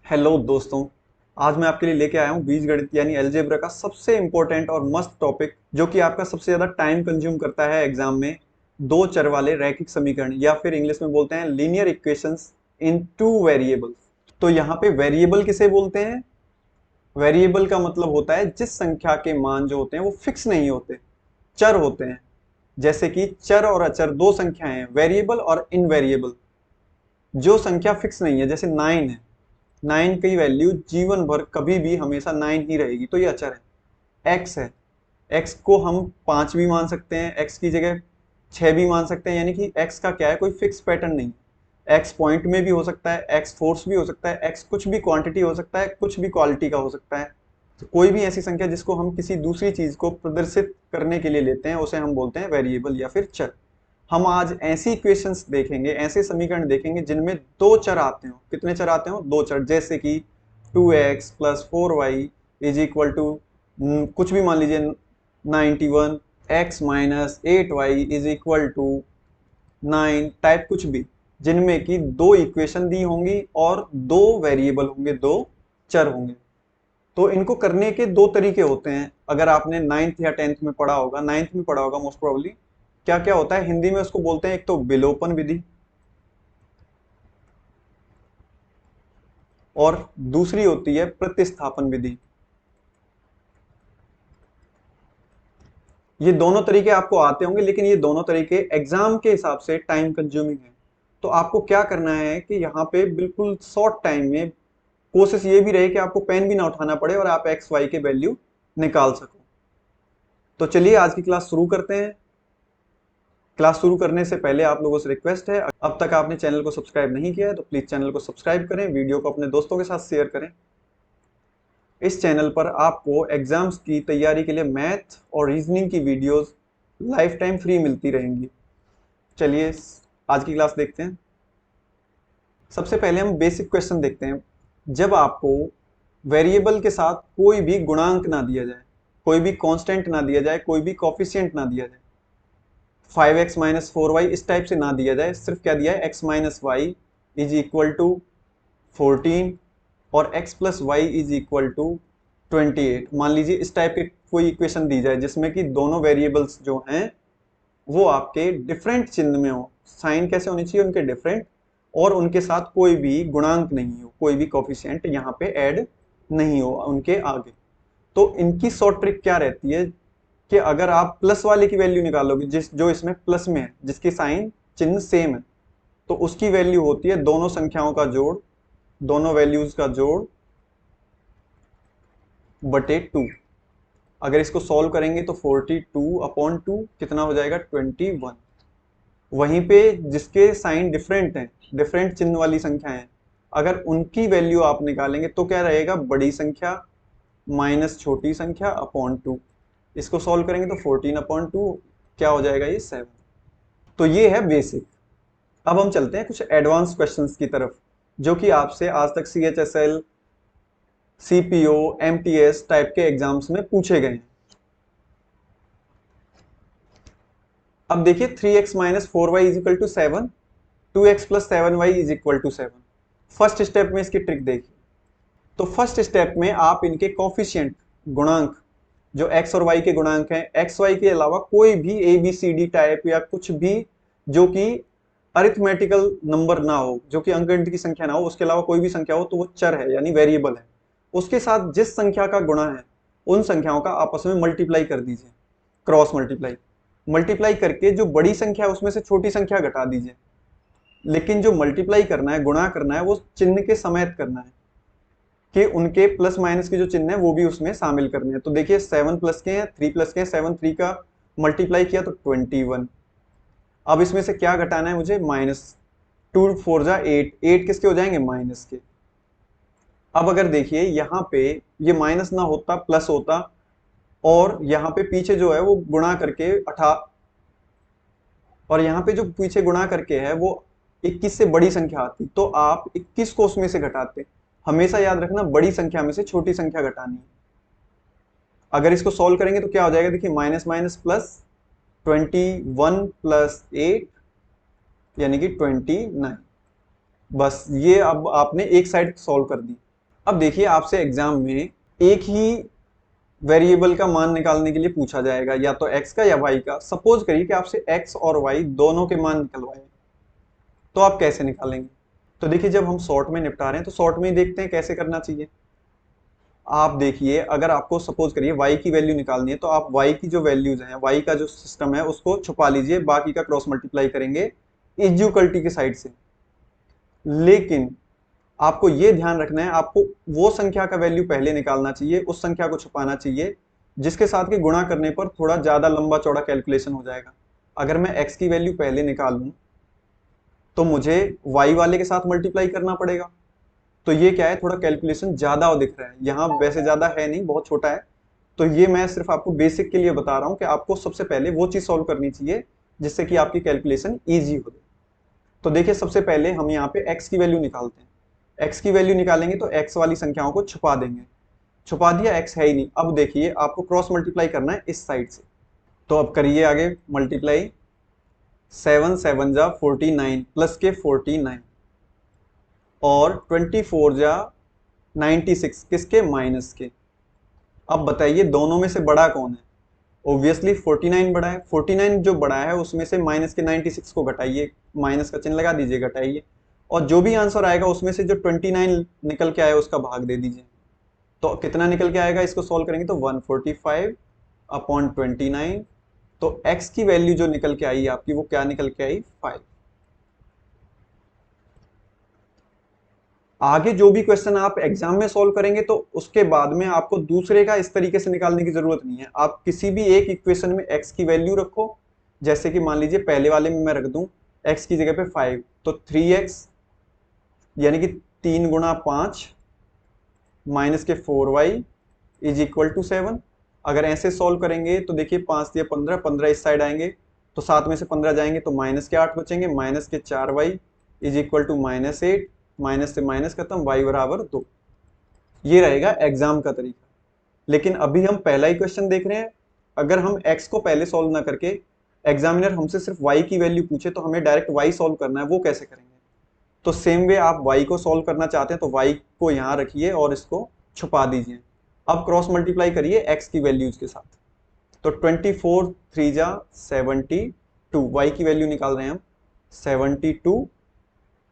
Hello दोस्तों। आज मैं आपके लिए लेके आया हूँ बीजगणित यानी अलजेब्रा का सबसे इम्पोर्टेंट और मस्त टॉपिक, जो कि आपका सबसे ज़्यादा टाइम कंज्यूम करता है एग्जाम में। दो चर वाले रैखिक समीकरण या फिर इंग्लिश में बोलते हैं लीनियर इक्वेशंस इन टू वेरिएबल्स। तो यहाँ पे वेरिएबल किसे बोलते हैं? वेरिएबल का मतलब होता है जिस संख्या के मान जो होते हैं वो फिक्स नहीं होते, चर होते हैं। जैसे कि चर और अचर दो संख्याएं हैं, वेरिएबल और इनवेरिएबल। जो संख्या फिक्स नहीं है, जैसे 9 है, 9 की वैल्यू जीवन भर कभी भी हमेशा 9 ही रहेगी, तो ये अचर है। एक्स है, एक्स को हम 5 भी मान सकते हैं, एक्स की जगह 6 भी मान सकते हैं, यानी कि एक्स का क्या है, कोई फिक्स पैटर्न नहीं। एक्स पॉइंट में भी हो सकता है, एक्स फोर्स भी हो सकता है, एक्स कुछ भी क्वांटिटी हो सकता है, कुछ भी क्वालिटी का हो सकता है। तो कोई भी ऐसी संख्या जिसको हम किसी दूसरी चीज को प्रदर्शित करने के लिए लेते हैं उसे हम बोलते हैं वेरिएबल या फिर चर। हम आज ऐसी इक्वेशंस देखेंगे, ऐसे समीकरण देखेंगे जिनमें दो चर आते हो। कितने चर आते हो? दो चर। जैसे कि 2x plus 4y is equal to कुछ भी मान लीजिए 91, x minus 8y is equal to 9 type, कुछ भी जिनमें कि दो इक्वेशन दी होंगी और दो वेरिएबल होंगे, दो चर होंगे। तो इनको करने के दो तरीके होते हैं। अगर आपने 9th या 10th में पढ़ा होगा, 9th में पढ़ा होगा मोस्ट प्रोबेबली। क्या क्या होता है हिंदी में उसको बोलते हैं, एक तो विलोपन विधि और दूसरी होती है प्रतिस्थापन विधि। ये दोनों तरीके आपको आते होंगे, लेकिन ये दोनों तरीके एग्जाम के हिसाब से टाइम कंज्यूमिंग है। तो आपको क्या करना है कि यहाँ पे बिल्कुल शॉर्ट टाइम में कोशिश ये भी रहे कि आपको पेन भी ना उठाना पड़े और आप एक्स वाई के वैल्यू निकाल सको। तो चलिए आज की क्लास शुरू करते हैं। क्लास शुरू करने से पहले आप लोगों से रिक्वेस्ट है, अब तक आपने चैनल को सब्सक्राइब नहीं किया है तो प्लीज चैनल को सब्सक्राइब करें, वीडियो को अपने दोस्तों के साथ शेयर करें। इस चैनल पर आपको एग्जाम्स की तैयारी के लिए मैथ और रीजनिंग की वीडियोस लाइफ टाइम फ्री मिलती रहेंगी। चलिए आज की क्लास देखते हैं। सबसे पहले हम बेसिक क्वेश्चन देखते हैं। जब आपको वेरिएबल के साथ कोई भी गुणांक ना दिया जाए, कोई भी कांस्टेंट ना दिया जाए, कोई भी कोफिशिएंट ना दिया जाए, 5x माइनस 4y इस टाइप से ना दिया जाए, सिर्फ क्या दिया है, x minus y is equal to 14 और x plus y is equal to 28। मान लीजिए इस टाइप की कोई इक्वेशन दी जाए जिसमें कि दोनों वेरिएबल्स जो हैं वो आपके डिफरेंट चिन्ह में हो, साइन कैसे होनी चाहिए उनके डिफरेंट, और उनके साथ कोई भी गुणांक नहीं हो, कोई भी कोफिशिएंट यहाँ पे ऐड नहीं हो उनके आगे। तो इनकी शॉर्ट ट्रिक क्या रहती है कि अगर आप प्लस वाले की वैल्यू निकालोगे, जिस जो इसमें प्लस में है, जिसकी साइन चिन्ह सेम है, तो उसकी वैल्यू होती है दोनों संख्याओं का जोड़, दोनों वैल्यूज का जोड़ बटे 2। अगर इसको सॉल्व करेंगे तो 42/2 कितना हो जाएगा, 21। वहीं पे जिसके साइन डिफरेंट हैं, डिफरेंट चिन्ह वाली संख्या है, अगर उनकी वैल्यू आप निकालेंगे तो क्या रहेगा, बड़ी संख्या माइनस छोटी संख्या अपॉन 2। इसको सॉल्व करेंगे तो 14/2 क्या हो जाएगा, ये 7। तो ये है बेसिक। अब हम चलते हैं कुछ एडवांस क्वेश्चंस की तरफ, जो कि आपसे आज तक CHSL, CPO, MTS टाइप के एग्जाम्स में पूछे गए हैं। अब देखिए 3x minus 4y is equal to 7, 2x plus 7y is equal to 7। First step में इसकी ट्रिक देखिए। तो फर्स्ट स्टेप में आप इनके कॉफिशिएंट, गुणांक, जो x और y के गुणांक हैं, एक्स वाई के अलावा कोई भी ABCD टाइप या कुछ भी जो कि अरिथमेटिकल नंबर ना हो, जो कि अंकगणित की संख्या ना हो, उसके अलावा कोई भी संख्या हो तो वो चर है यानी वेरिएबल है। उसके साथ जिस संख्या का गुणा है उन संख्याओं का आपस में मल्टीप्लाई कर दीजिए, क्रॉस मल्टीप्लाई। मल्टीप्लाई करके जो बड़ी संख्या है उसमें से छोटी संख्या घटा दीजिए। लेकिन जो मल्टीप्लाई करना है, गुणा करना है, वो चिन्ह के समेत करना है कि उनके प्लस माइनस के जो चिन्ह है वो भी उसमें शामिल करने हैं। तो देखिए 7 प्लस के हैं, 3 प्लस के हैं, 7 3 का मल्टीप्लाई किया तो 21। अब इसमें से क्या घटाना है मुझे, माइनस। 2 4 जा 8, 8 किसके हो जाएंगे, माइनस के। अब अगर देखिए यहाँ पे ये माइनस ना होता, प्लस होता, और यहाँ पे पीछे जो है वो गुणा करके और यहाँ पे जो पीछे गुणा करके है वो 21 से बड़ी संख्या आती, तो आप 21 को उसमें से घटाते। हमेशा याद रखना बड़ी संख्या में से छोटी संख्या घटानी है। अगर इसको सॉल्व करेंगे तो क्या हो जाएगा, देखिए माइनस माइनस प्लस, 21 प्लस 8 यानी कि 29। बस ये अब आपने एक साइड सॉल्व कर दी। अब देखिए आपसे एग्जाम में एक ही वेरिएबल का मान निकालने के लिए पूछा जाएगा, या तो x का या y का। सपोज करिए कि आपसे x और y दोनों के मान निकलवाए, तो आप कैसे निकालेंगे? तो देखिए जब हम शॉर्ट में निपटा रहे हैं तो शॉर्ट में ही देखते हैं कैसे करना चाहिए। आप देखिए अगर आपको सपोज करिए y की वैल्यू निकालनी है, तो आप y की जो वैल्यूज हैं, y का जो सिस्टम है उसको छुपा लीजिए, बाकी का क्रॉस मल्टीप्लाई करेंगे इक्वलिटी की साइड से। लेकिन आपको ये ध्यान रखना है, आपको वो संख्या का वैल्यू पहले निकालना चाहिए, उस संख्या को छुपाना चाहिए जिसके साथ के गुणा करने पर थोड़ा ज्यादा लंबा चौड़ा कैलकुलेशन हो जाएगा। अगर मैं x की वैल्यू पहले निकालूं तो मुझे y वाले के साथ मल्टीप्लाई करना पड़ेगा, तो ये क्या है, थोड़ा कैलकुलेशन ज्यादा दिख रहा है। यहाँ वैसे ज्यादा है नहीं, बहुत छोटा है। तो ये मैं सिर्फ आपको बेसिक के लिए बता रहा हूँ कि आपको सबसे पहले वो चीज सॉल्व करनी चाहिए जिससे कि आपकी कैलकुलेशन ईजी हो जाए। तो देखिए सबसे पहले हम यहाँ पे x की वैल्यू निकालते हैं। x की वैल्यू निकालेंगे तो x वाली संख्याओं को छुपा देंगे। छुपा दिया, x है ही नहीं। अब देखिए आपको क्रॉस मल्टीप्लाई करना है इस साइड से, तो अब करिए आगे मल्टीप्लाई। 7 7 जा 49 प्लस के 49 और 24 जा 96 किसके, माइनस के। अब बताइए दोनों में से बड़ा कौन है? ऑब्वियसली 49 बड़ा है। 49 जो बड़ा है उसमें से माइनस के 96 को घटाइए, माइनस का चिन्ह लगा दीजिए, घटाइए, और जो भी आंसर आएगा उसमें से जो 29 निकल के आया उसका भाग दे दीजिए। तो कितना निकल के आएगा, इसको सॉल्व करेंगे तो 145 अपॉन 29। तो x की वैल्यू जो निकल के आई आपकी वो क्या निकल के आई, 5। आगे जो भी क्वेश्चन आप एग्जाम में सॉल्व करेंगे तो उसके बाद में आपको दूसरे का इस तरीके से निकालने की जरूरत नहीं है। आप किसी भी एक इक्वेशन में x की वैल्यू रखो, जैसे कि मान लीजिए पहले वाले में मैं रख दूं x की जगह पे 5, तो 3x यानी कि 3 गुणा 5 माइनस के 4y इज इक्वल टू 7। अगर ऐसे सॉल्व करेंगे तो देखिए 5 दिया 15, 15 इस साइड आएंगे तो 7 में से 15 जाएंगे तो माइनस के 8 बचेंगे, माइनस के 4y is equal to -8, minus से माइनस खत्म, y बराबर 2। ये रहेगा एग्जाम का तरीका। लेकिन अभी हम पहला ही क्वेश्चन देख रहे हैं। अगर हम x को पहले सॉल्व ना करके एग्जामिनर हमसे सिर्फ y की वैल्यू पूछे तो हमें डायरेक्ट y सॉल्व करना है, वो कैसे करेंगे? तो सेम वे आप y को सॉल्व करना चाहते हैं तो y को यहां रखिए और इसको छुपा दीजिए। अब क्रॉस मल्टीप्लाई करिए x की वैल्यूज के साथ, तो 24 3 जा 72, y की वैल्यू निकाल रहे हैं हम 72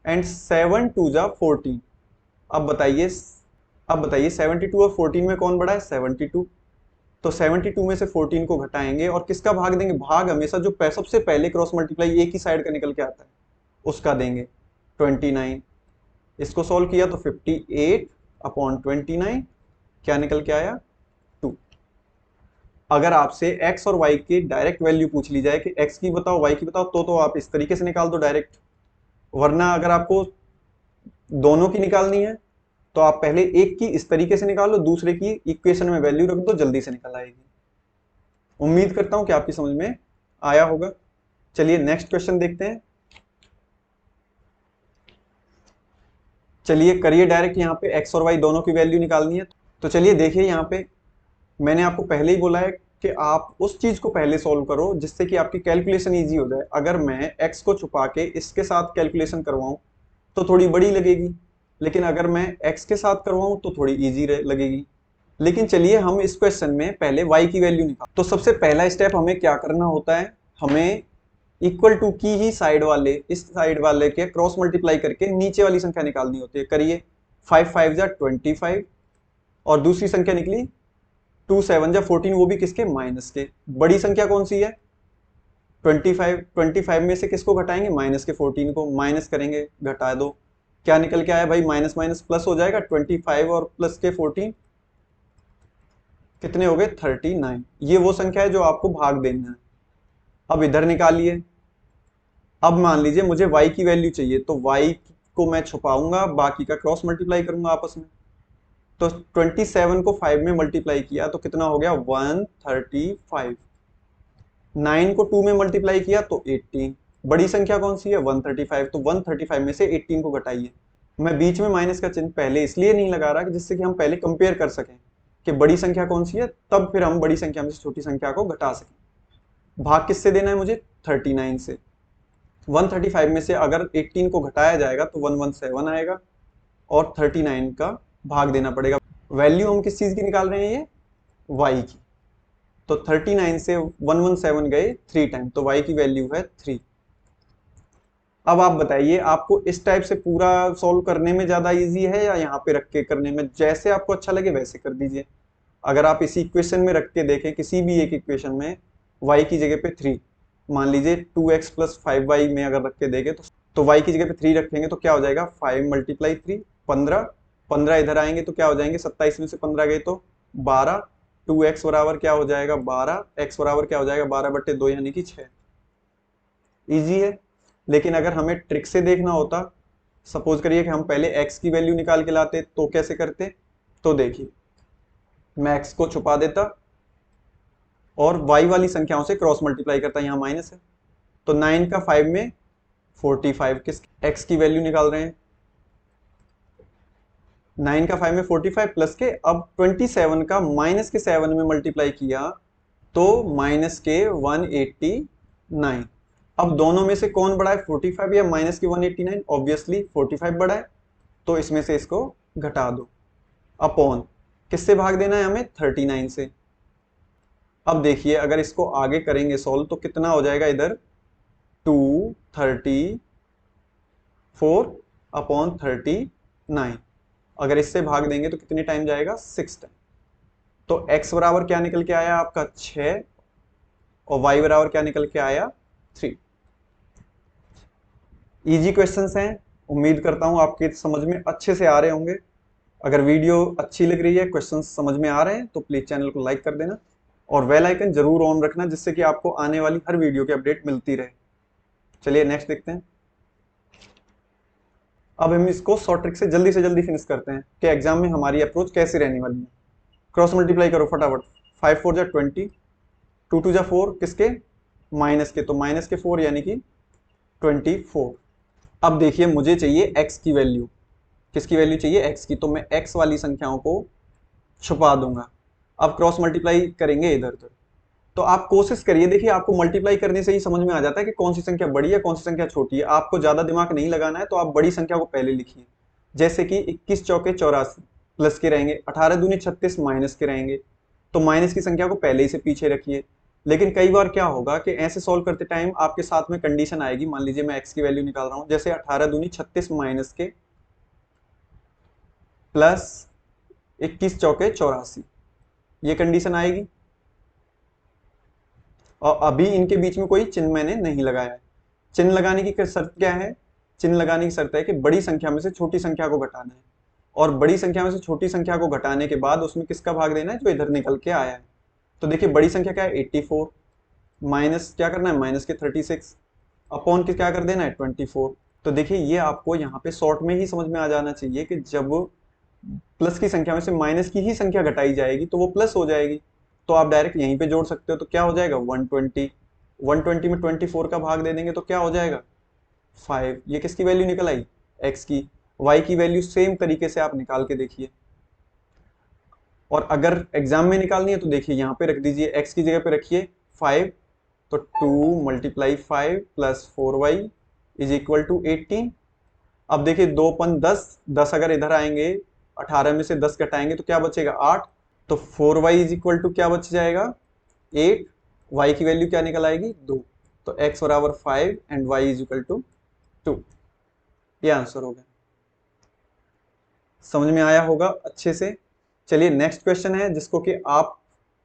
एंड 7 2 जा 14। अब बताइए 72 और 14 में कौन बड़ा है, 72। तो 72 में से 14 को घटाएंगे और किसका भाग देंगे, भाग हमेशा जो सबसे पहले क्रॉस मल्टीप्लाई एक ही साइड का निकल के आता है उसका देंगे, 29। इसको सॉल्व किया तो 58 अपॉन 29 क्या निकल के आया, 2। अगर आपसे x और y की डायरेक्ट वैल्यू पूछ ली जाए कि x की बताओ y की बताओ, तो आप इस तरीके से निकाल दो डायरेक्ट। वरना अगर आपको दोनों की निकालनी है तो आप पहले एक की इस तरीके से निकालो, दूसरे की इक्वेशन में वैल्यू रख दो, जल्दी से निकल आएगी। उम्मीद करता हूं कि आपकी समझ में आया होगा। चलिए नेक्स्ट क्वेश्चन देखते हैं। चलिए करिए डायरेक्ट, यहाँ पे x और y दोनों की वैल्यू निकालनी है। तो चलिए देखिए यहाँ पे मैंने आपको पहले ही बोला है कि आप उस चीज को पहले सॉल्व करो जिससे कि आपकी कैलकुलेशन इजी हो जाए। अगर मैं x को छुपा के इसके साथ कैलकुलेशन करवाऊं तो थोड़ी बड़ी लगेगी, लेकिन अगर मैं x के साथ करवाऊं तो थोड़ी इजी लगेगी। लेकिन चलिए हम इस क्वेश्चन में पहले y की वैल्यू निकाल। तो सबसे पहला स्टेप हमें क्या करना होता है, हमें इक्वल टू की ही साइड वाले, इस साइड वाले के क्रॉस मल्टीप्लाई करके नीचे वाली संख्या निकालनी होती है। करिए 5 5 जा 25 और दूसरी संख्या निकली 2 7 जा 14, वो भी किसके, माइनस के। बड़ी संख्या कौन सी है, 25। 25 में से किसको घटाएंगे, माइनस के 14 को। माइनस करेंगे, घटा दो, क्या निकल के आया भाई, माइनस माइनस प्लस हो जाएगा। 25 और प्लस के 14 कितने हो गए, 39। ये वो संख्या है जो आपको भाग देना है। अब इधर निकालिए। अब मान लीजिए मुझे y की वैल्यू चाहिए, तो y को मैं छुपाऊंगा, बाकी का क्रॉस मल्टीप्लाई करूंगा आपस में। तो 27 को 5 में मल्टीप्लाई किया तो कितना हो गया, 135। 9 को 2 में मल्टीप्लाई किया तो 18। बड़ी संख्या कौन सी है, 135। तो 135 में से 18 को घटाइए। मैं बीच में माइनस का चिन्ह पहले इसलिए नहीं लगा रहा कि जिससे कि हम पहले कंपेयर कर सकें कि बड़ी संख्या कौन सी है, तब फिर हम बड़ी संख्या में से छोटी संख्या को घटा सकें। भाग किससे देना है मुझे, 39 से। 135 में से अगर 18 को घटाया जाएगा तो 117 आएगा और 39 का भाग देना पड़ेगा। वैल्यू हम किस चीज की निकाल रहे हैं, ये y की। तो 39 से 117 गए 3 टाइम, तो y की वैल्यू है 3। अब आप बताइए, आपको इस टाइप से पूरा सॉल्व करने में ज्यादा इजी है या यहाँ पे रख के करने में? जैसे आपको अच्छा लगे वैसे कर दीजिए। अगर आप इसी इक्वेशन में रख के देखें, किसी भी एक इक्वेशन में y की जगह पे 3, मान लीजिए 2x प्लस 5y में अगर रख के देखें तो y की जगह पे 3 रखेंगे तो क्या हो जाएगा, 5 मल्टीप्लाई 3 15, 15 इधर आएंगे तो क्या हो जाएंगे, 27 में से 15 गए तो 12, 2x बराबर क्या हो जाएगा 12, x बराबर क्या हो जाएगा 12/2 यानी कि 6। इजी है। लेकिन अगर हमें ट्रिक से देखना होता, सपोज करिए कि हम पहले x की वैल्यू निकाल के लाते, तो कैसे करते? तो देखिए, मैं x को छुपा देता और y वाली संख्याओं से क्रॉस मल्टीप्लाई करता, यहाँ माइनस है तो 9 का 5 में 45, किस x की वैल्यू निकाल रहे हैं, 9 का 5 में 45 प्लस के, अब 27 का माइनस के 7 में मल्टीप्लाई किया तो माइनस के 189। अब दोनों में से कौन बड़ा है, 45 या माइनस के 189? ऑब्वियसली 45 बड़ा है, तो इसमें से इसको घटा दो। अपॉन किससे भाग देना है हमें, 39 से। अब देखिए, अगर इसको आगे करेंगे सॉल्व तो कितना हो जाएगा इधर, 234/39। अगर इससे भाग देंगे तो कितने टाइम जाएगा, 6 टाइम। तो x बराबर क्या निकल के आया आपका 6 और y बराबर क्या निकल के आया 3। इजी क्वेश्चंस हैं, उम्मीद करता हूं आपके समझ में अच्छे से आ रहे होंगे। अगर वीडियो अच्छी लग रही है, क्वेश्चंस समझ में आ रहे हैं तो प्लीज चैनल को लाइक कर देना और बेल आइकन जरूर ऑन रखना, जिससे कि आपको आने वाली हर वीडियो की अपडेट मिलती रहे। चलिए नेक्स्ट देखते हैं। अब हम इसको शॉर्ट ट्रिक से जल्दी फिनिश करते हैं कि एग्जाम में हमारी अप्रोच कैसी रहने वाली है। क्रॉस मल्टीप्लाई करो फटाफट, 5 4 जा 20, 2 2 जा 4, किसके, माइनस के, तो माइनस के 4 यानी कि 24। अब देखिए, मुझे चाहिए x की वैल्यू। किसकी वैल्यू चाहिए, x की, तो मैं x वाली संख्याओं को छुपा दूंगा। अब क्रॉस मल्टीप्लाई करेंगे इधर उधर, तो आप कोशिश करिए, देखिए आपको मल्टीप्लाई करने से ही समझ में आ जाता है कि कौन सी संख्या बड़ी है कौन सी संख्या छोटी है। आपको ज्यादा दिमाग नहीं लगाना है, तो आप बड़ी संख्या को पहले लिखिए। जैसे कि 21 चौके 84 प्लस के रहेंगे, 18 दूनी 36 माइनस के रहेंगे, तो माइनस की संख्या को पहले ही से पीछे रखिए। लेकिन कई बार क्या होगा कि ऐसे सॉल्व करते टाइम आपके साथ में कंडीशन आएगी, मान लीजिए मैं x की वैल्यू निकाल रहा हूं, जैसे 18 दूनी 36 माइनस के प्लस 21 चौके 84, ये कंडीशन आएगी। और अभी इनके बीच में कोई चिन्ह मैंने नहीं लगाया है। चिन्ह लगाने की शर्त क्या है, चिन्ह लगाने की शर्त है कि बड़ी संख्या में से छोटी संख्या को घटाना है, और बड़ी संख्या में से छोटी संख्या को घटाने के बाद उसमें किसका भाग देना है, जो इधर निकल के आया है। तो देखिए, बड़ी संख्या क्या है 84, माइनस क्या करना है माइनस के 36, अपॉन के क्या कर देना है 24। तो देखिए, ये आपको यहाँ पे शॉर्ट में ही समझ में आ जाना चाहिए कि जब प्लस की संख्या में से माइनस की ही संख्या घटाई जाएगी तो वो प्लस हो जाएगी। तो आप डायरेक्ट यहीं पे जोड़ सकते हो, तो क्या हो जाएगा 120, 120 में 24 का भाग दे देंगे तो क्या हो जाएगा 5। ये किसकी वैल्यू निकल आई, x की। y की वैल्यू सेम तरीके से आप निकाल के देखिए, और अगर एग्जाम में निकालनी है तो देखिए यहाँ पे रख दीजिए, x की जगह पे रखिए 5, तो 2 multiply 5 plus 4y is equal to 18। अब देखिए 2 10, 10 अगर इधर आएंगे 18 में से 10 घटाएंगे तो क्या बचेगा 8, तो 4y इज इक्वल टू क्या बच जाएगा 8, y की वैल्यू क्या निकल आएगी 2, तो x बराबर 5 and y is equal to 2। ये आंसर हो गया। समझ में आया होगा अच्छे से। चलिए नेक्स्ट क्वेश्चन है, जिसको कि आप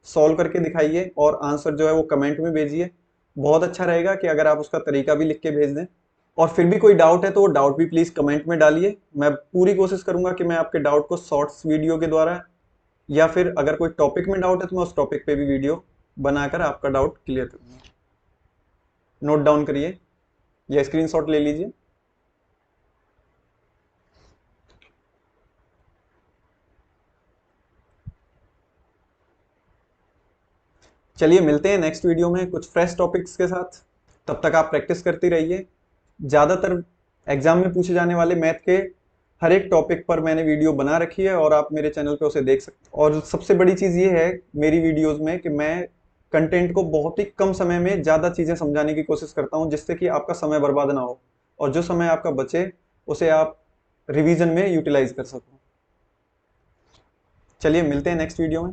सॉल्व करके दिखाइए और आंसर जो है वो कमेंट में भेजिए। बहुत अच्छा रहेगा कि अगर आप उसका तरीका भी लिख के भेज दें। और फिर भी कोई डाउट है तो वो डाउट भी प्लीज कमेंट में डालिए। मैं पूरी कोशिश करूंगा कि मैं आपके डाउट को शॉर्ट्स वीडियो के द्वारा, या फिर अगर कोई टॉपिक में डाउट है तो मैं उस टॉपिक पे भी वीडियो बनाकर आपका डाउट क्लियर करूंगा। नोट डाउन करिए या स्क्रीनशॉट ले लीजिए। चलिए मिलते हैं नेक्स्ट वीडियो में कुछ फ्रेश टॉपिक्स के साथ। तब तक आप प्रैक्टिस करती रहिए। ज़्यादातर एग्जाम में पूछे जाने वाले मैथ के हर एक टॉपिक पर मैंने वीडियो बना रखी है और आप मेरे चैनल पे उसे देख सकते हैं। और सबसे बड़ी चीज़ ये है मेरी वीडियोस में कि मैं कंटेंट को बहुत ही कम समय में ज़्यादा चीज़ें समझाने की कोशिश करता हूँ, जिससे कि आपका समय बर्बाद ना हो और जो समय आपका बचे उसे आप रिवीजन में यूटिलाइज कर सको। चलिए मिलते हैं नेक्स्ट वीडियो में।